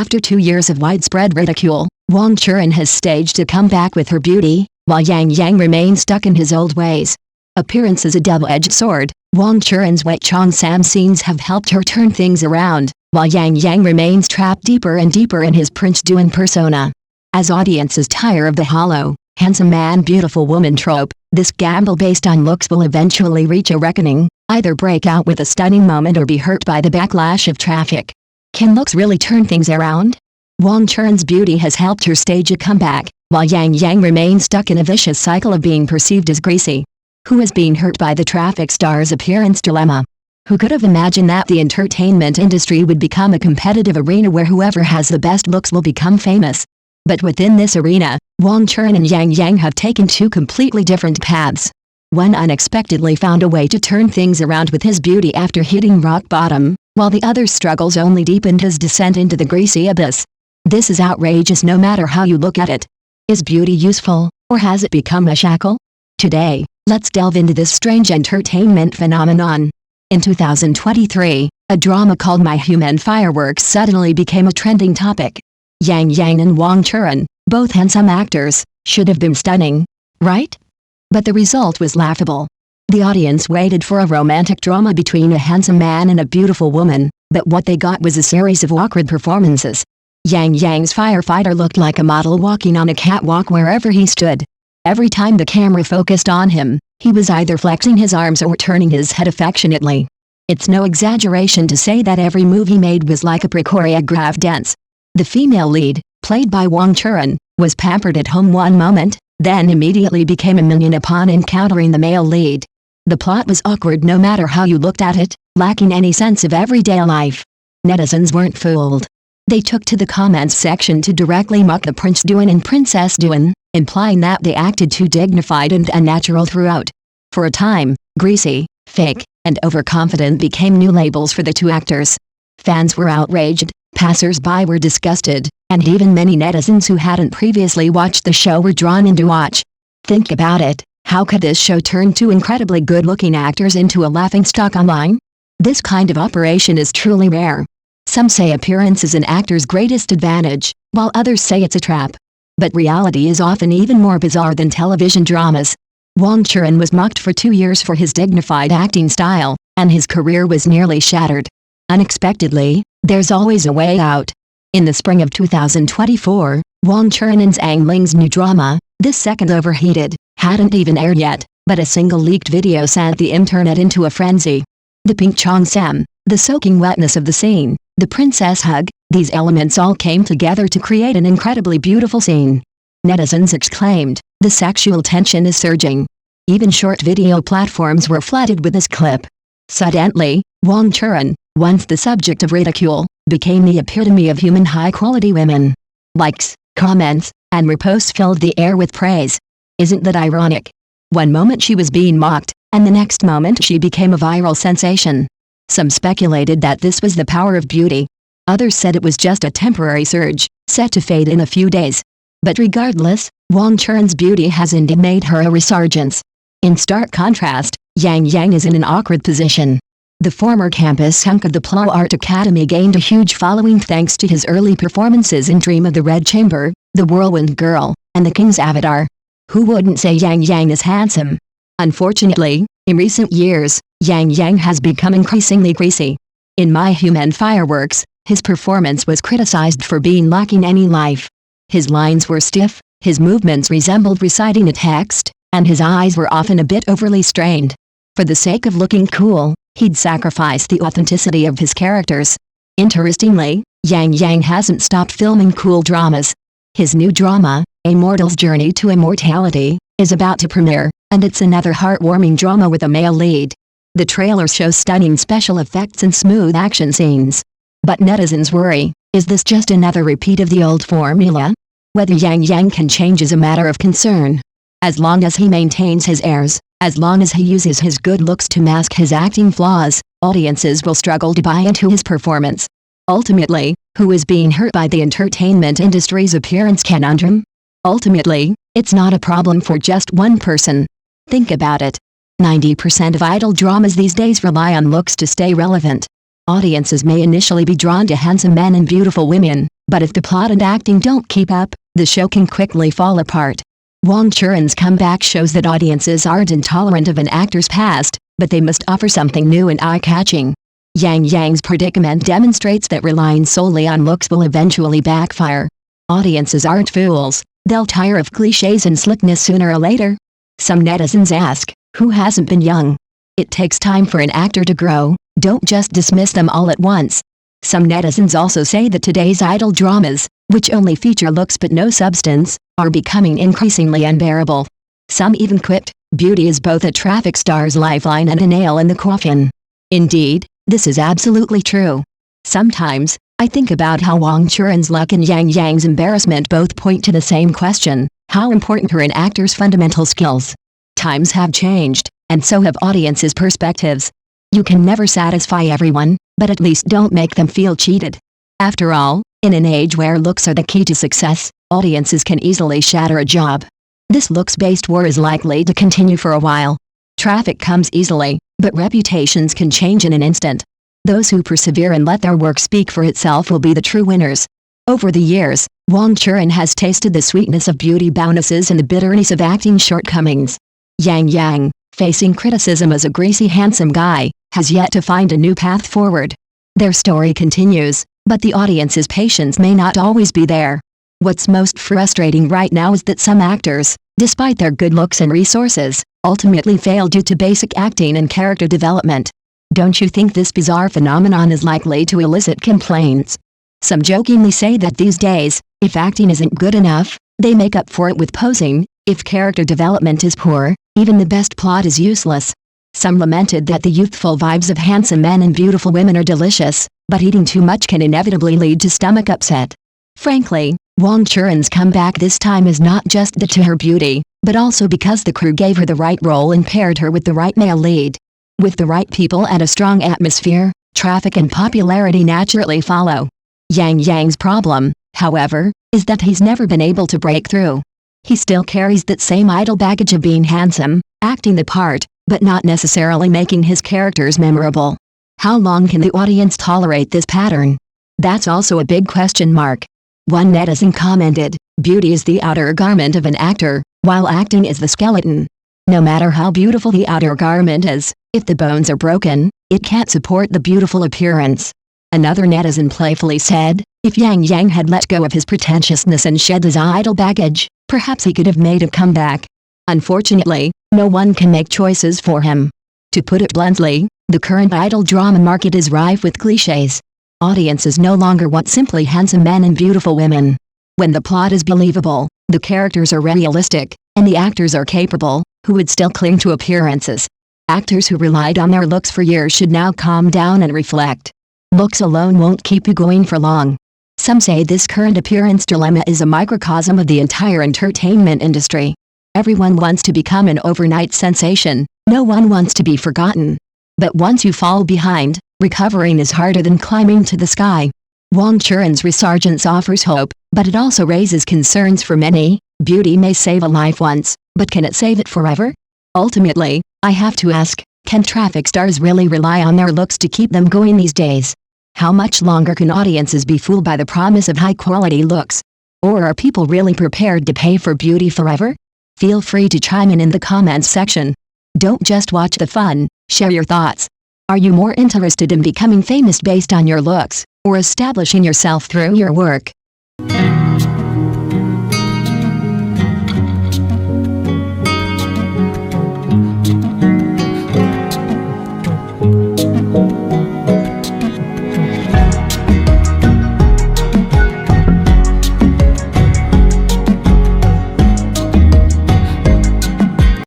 After 2 years of widespread ridicule, Wang Churan has staged a comeback with her beauty, while Yang remains stuck in his old ways. Appearance is a double-edged sword. Wang Churan's wet Chong Sam scenes have helped her turn things around, while Yang remains trapped deeper and deeper in his Prince Duan persona. As audiences tire of the hollow, handsome man beautiful woman trope, this gamble based on looks will eventually reach a reckoning, either break out with a stunning moment or be hurt by the backlash of traffic. Can looks really turn things around? Wang Churan's beauty has helped her stage a comeback, while Yang remains stuck in a vicious cycle of being perceived as greasy. Who is being hurt by the traffic star's appearance dilemma? Who could have imagined that the entertainment industry would become a competitive arena where whoever has the best looks will become famous? But within this arena, Wang Churan and Yang have taken two completely different paths. One unexpectedly found a way to turn things around with his beauty after hitting rock bottom, while the other's struggles only deepened his descent into the greasy abyss. This is outrageous no matter how you look at it. Is beauty useful, or has it become a shackle? Today, let's delve into this strange entertainment phenomenon. In 2023, a drama called My Human Fireworks suddenly became a trending topic. Yang and Wang Churan, both handsome actors, should have been stunning, right? But the result was laughable. The audience waited for a romantic drama between a handsome man and a beautiful woman, but what they got was a series of awkward performances. Yang's firefighter looked like a model walking on a catwalk wherever he stood. Every time the camera focused on him, he was either flexing his arms or turning his head affectionately. It's no exaggeration to say that every move he made was like a pre-choreographed dance. The female lead, played by Wang Churan, was pampered at home one moment, then immediately became a minion upon encountering the male lead. The plot was awkward no matter how you looked at it, lacking any sense of everyday life. Netizens weren't fooled. They took to the comments section to directly mock the Prince Duan and Princess Duan, implying that they acted too dignified and unnatural throughout. For a time, greasy, fake, and overconfident became new labels for the two actors. Fans were outraged, passers-by were disgusted, and even many netizens who hadn't previously watched the show were drawn in to watch. Think about it, how could this show turn two incredibly good-looking actors into a laughingstock online? This kind of operation is truly rare. Some say appearance is an actor's greatest advantage, while others say it's a trap. But reality is often even more bizarre than television dramas. Wang Churan was mocked for 2 years for his dignified acting style, and his career was nearly shattered. Unexpectedly, there's always a way out. In the spring of 2024, Wang Churan and Zhang Ling's new drama, This Second Overheated, hadn't even aired yet, but a single leaked video sent the internet into a frenzy. The pink Chong Sam, the soaking wetness of the scene, the princess hug, these elements all came together to create an incredibly beautiful scene. Netizens exclaimed, the sexual tension is surging. Even short video platforms were flooded with this clip. Suddenly, Wang Churan, once the subject of ridicule, became the epitome of human high-quality women. Likes, comments, and reposts filled the air with praise. Isn't that ironic? One moment she was being mocked, and the next moment she became a viral sensation. Some speculated that this was the power of beauty. Others said it was just a temporary surge, set to fade in a few days. But regardless, Wang Churan's beauty has indeed made her a resurgence. In stark contrast, Yang is in an awkward position. The former campus hunk of the Plo Art Academy gained a huge following thanks to his early performances in Dream of the Red Chamber, The Whirlwind Girl, and The King's Avatar. Who wouldn't say Yang is handsome? Unfortunately, in recent years, Yang has become increasingly greasy. In My Human Fireworks, his performance was criticized for being lacking any life. His lines were stiff, his movements resembled reciting a text, and his eyes were often a bit overly strained. For the sake of looking cool, he'd sacrifice the authenticity of his characters. Interestingly, Yang hasn't stopped filming cool dramas. His new drama, A Mortal's Journey to Immortality, is about to premiere, and it's another heartwarming drama with a male lead. The trailer shows stunning special effects and smooth action scenes. But netizens worry, is this just another repeat of the old formula? Whether Yang can change is a matter of concern. As long as he maintains his airs, as long as he uses his good looks to mask his acting flaws, audiences will struggle to buy into his performance. Ultimately, who is being hurt by the entertainment industry's appearance conundrum? Ultimately, it's not a problem for just one person. Think about it. 90% of idol dramas these days rely on looks to stay relevant. Audiences may initially be drawn to handsome men and beautiful women, But if the plot and acting don't keep up, the show can quickly fall apart. Wong Churan's comeback shows that audiences aren't intolerant of an actor's past, but they must offer something new and eye-catching. Yang's predicament demonstrates that relying solely on looks will eventually backfire. Audiences aren't fools. They'll tire of cliches and slickness sooner or later. Some netizens ask, who hasn't been young? It takes time for an actor to grow, don't just dismiss them all at once. Some netizens also say that today's idol dramas, which only feature looks but no substance, are becoming increasingly unbearable. Some even quipped, beauty is both a traffic star's lifeline and a nail in the coffin. Indeed, this is absolutely true. Sometimes, I think about how Wang Churan's luck and Yang's embarrassment both point to the same question: how important are an actor's fundamental skills? Times have changed, and so have audiences' perspectives. You can never satisfy everyone, but at least don't make them feel cheated. After all, in an age where looks are the key to success, audiences can easily shatter a job. This looks-based war is likely to continue for a while. Traffic comes easily, but reputations can change in an instant. Those who persevere and let their work speak for itself will be the true winners. Over the years, Wong Churan has tasted the sweetness of beauty bonuses and the bitterness of acting shortcomings. Yang, facing criticism as a greasy handsome guy, has yet to find a new path forward. Their story continues, but the audience's patience may not always be there. What's most frustrating right now is that some actors, despite their good looks and resources, ultimately fail due to basic acting and character development. Don't you think this bizarre phenomenon is likely to elicit complaints? Some jokingly say that these days, if acting isn't good enough, they make up for it with posing. If character development is poor, even the best plot is useless. Some lamented that the youthful vibes of handsome men and beautiful women are delicious, but eating too much can inevitably lead to stomach upset. Frankly, Wong Churan's comeback this time is not just due to her beauty, but also because the crew gave her the right role and paired her with the right male lead. With the right people and a strong atmosphere, traffic and popularity naturally follow. Yang's problem, however, is that he's never been able to break through. He still carries that same idle baggage of being handsome, acting the part, but not necessarily making his characters memorable. How long can the audience tolerate this pattern? That's also a big question mark. One netizen commented, beauty is the outer garment of an actor, while acting is the skeleton. No matter how beautiful the outer garment is, if the bones are broken, it can't support the beautiful appearance. Another netizen playfully said, if Yang had let go of his pretentiousness and shed his idle baggage, perhaps he could have made a comeback. Unfortunately, no one can make choices for him. To put it bluntly, the current idol drama market is rife with cliches. Audiences no longer want simply handsome men and beautiful women. When the plot is believable, the characters are realistic, and the actors are capable, who would still cling to appearances. Actors who relied on their looks for years should now calm down and reflect. Looks alone won't keep you going for long. Some say this current appearance dilemma is a microcosm of the entire entertainment industry. Everyone wants to become an overnight sensation, no one wants to be forgotten. But once you fall behind, recovering is harder than climbing to the sky. Wong Churan's resurgence offers hope, but it also raises concerns for many. Beauty may save a life once, but can it save it forever? Ultimately, I have to ask, can traffic stars really rely on their looks to keep them going these days? How much longer can audiences be fooled by the promise of high-quality looks? Or are people really prepared to pay for beauty forever? Feel free to chime in the comments section. Don't just watch the fun, share your thoughts. Are you more interested in becoming famous based on your looks, or establishing yourself through your work?